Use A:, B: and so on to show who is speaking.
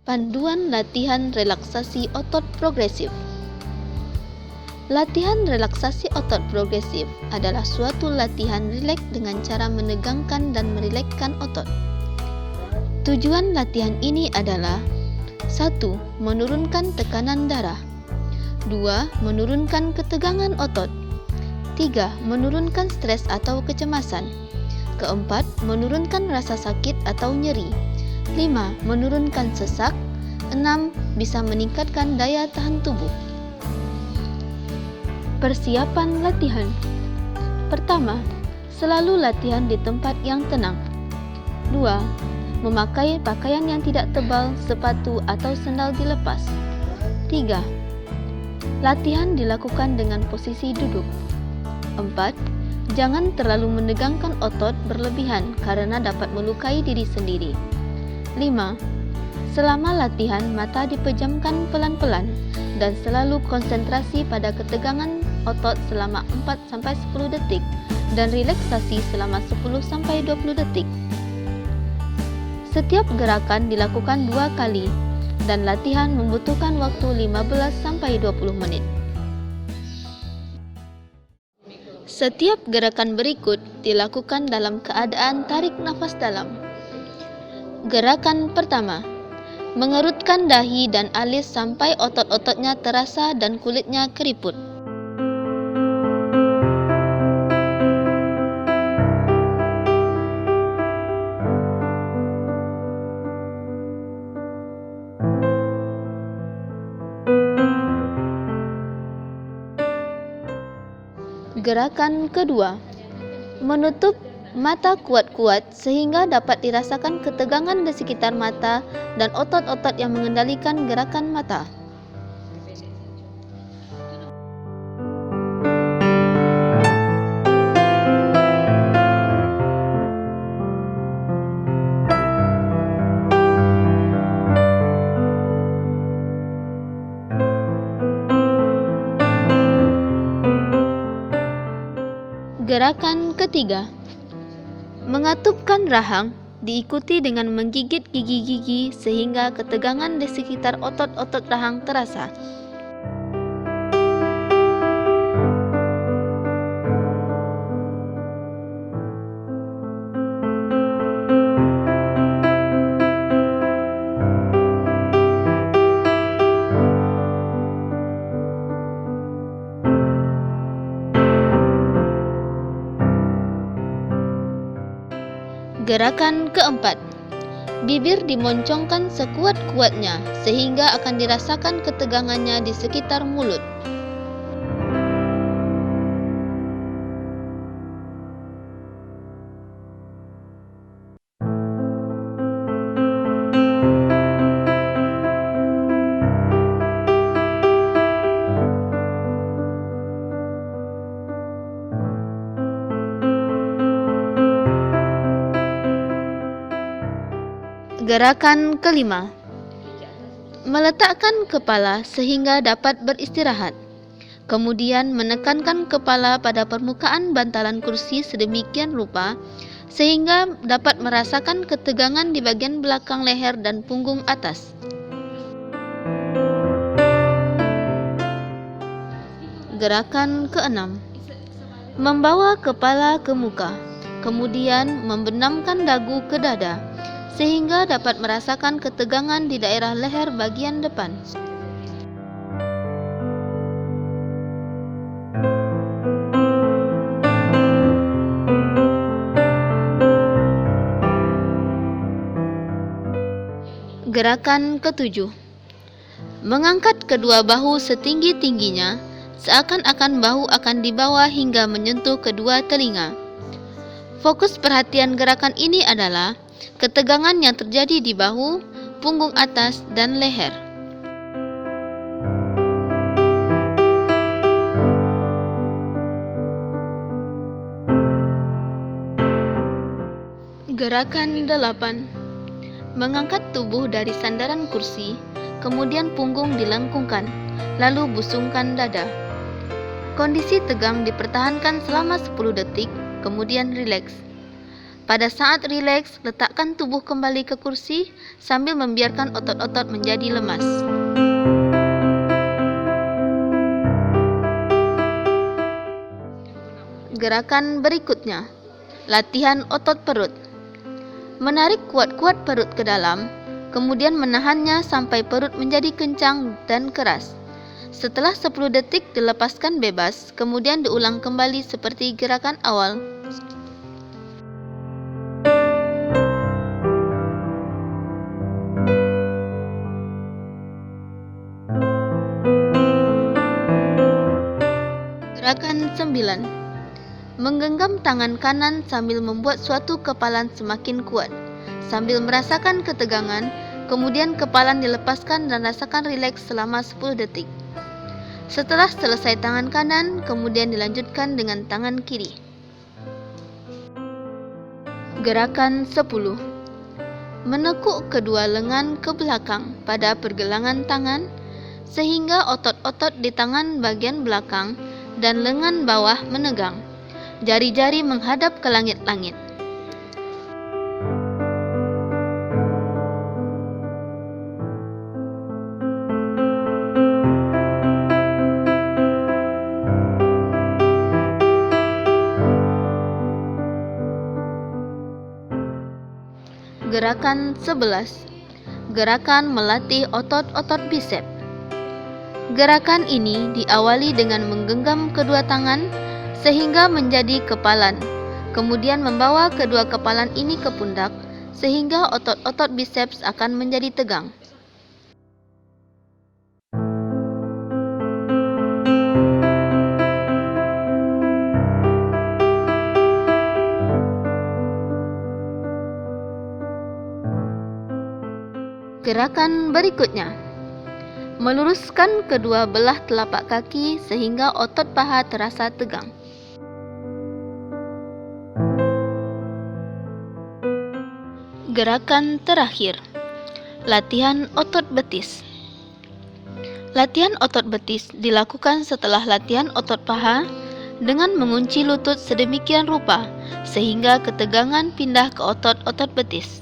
A: Panduan latihan relaksasi otot progresif. Latihan relaksasi otot progresif adalah suatu latihan rileks dengan cara menegangkan dan merilekskan otot. Tujuan latihan ini adalah 1. Menurunkan tekanan darah. 2. Menurunkan ketegangan otot. 3. Menurunkan stres atau kecemasan. 4. Menurunkan rasa sakit atau nyeri. 5. Menurunkan sesak. 6. Bisa meningkatkan daya tahan tubuh. Persiapan latihan. Pertama, selalu latihan di tempat yang tenang. 2. Memakai pakaian yang tidak tebal, sepatu atau sandal dilepas. 3. Latihan dilakukan dengan posisi duduk. 4. Jangan terlalu menegangkan otot berlebihan karena dapat melukai diri sendiri. 5. Selama latihan, mata dipejamkan pelan-pelan dan selalu konsentrasi pada ketegangan otot selama 4-10 detik dan relaksasi selama 10-20 detik. Setiap gerakan dilakukan 2 kali dan latihan membutuhkan waktu 15-20 menit. Setiap gerakan berikut dilakukan dalam keadaan tarik nafas dalam. Gerakan pertama, mengerutkan dahi dan alis sampai otot-ototnya terasa dan kulitnya keriput. Gerakan kedua, menutup mata kuat-kuat sehingga dapat dirasakan ketegangan di sekitar mata dan otot-otot yang mengendalikan gerakan mata. Gerakan ketiga, mengatupkan rahang diikuti dengan menggigit gigi-gigi sehingga ketegangan di sekitar otot-otot rahang terasa. Gerakan keempat, bibir dimoncongkan sekuat-kuatnya sehingga akan dirasakan ketegangannya di sekitar mulut. Gerakan kelima, meletakkan kepala sehingga dapat beristirahat. Kemudian menekankan kepala pada permukaan bantalan kursi sedemikian rupa sehingga dapat merasakan ketegangan di bagian belakang leher dan punggung atas. Gerakan keenam, membawa kepala ke muka, kemudian membenamkan dagu ke dada sehingga dapat merasakan ketegangan di daerah leher bagian depan. Gerakan ketujuh, mengangkat kedua bahu setinggi-tingginya, seakan-akan bahu akan dibawa hingga menyentuh kedua telinga. Fokus perhatian gerakan ini adalah ketegangan yang terjadi di bahu, punggung atas, dan leher. Gerakan 8, mengangkat tubuh dari sandaran kursi, kemudian punggung dilengkungkan, lalu busungkan dada. Kondisi tegang dipertahankan selama 10 detik, kemudian rileks. Pada saat rileks, letakkan tubuh kembali ke kursi sambil membiarkan otot-otot menjadi lemas. Gerakan berikutnya, latihan otot perut. Menarik kuat-kuat perut ke dalam, kemudian menahannya sampai perut menjadi kencang dan keras. Setelah 10 detik dilepaskan bebas, kemudian diulang kembali seperti gerakan awal. Gerakan 9. Menggenggam tangan kanan sambil membuat suatu kepalan semakin kuat. Sambil merasakan ketegangan, kemudian kepalan dilepaskan dan rasakan rileks selama 10 detik. Setelah selesai tangan kanan, kemudian dilanjutkan dengan tangan kiri. Gerakan 10. Menekuk kedua lengan ke belakang pada pergelangan tangan, sehingga otot-otot di tangan bagian belakang dan lengan bawah menegang. Jari-jari menghadap ke langit-langit. Gerakan 11. Gerakan melatih otot-otot bisep. Gerakan ini diawali dengan menggenggam kedua tangan sehingga menjadi kepalan, kemudian membawa kedua kepalan ini ke pundak sehingga otot-otot biceps akan menjadi tegang. Gerakan berikutnya, meluruskan kedua belah telapak kaki sehingga otot paha terasa tegang. Gerakan terakhir, latihan otot betis. Latihan otot betis dilakukan setelah latihan otot paha dengan mengunci lutut sedemikian rupa sehingga ketegangan pindah ke otot-otot betis.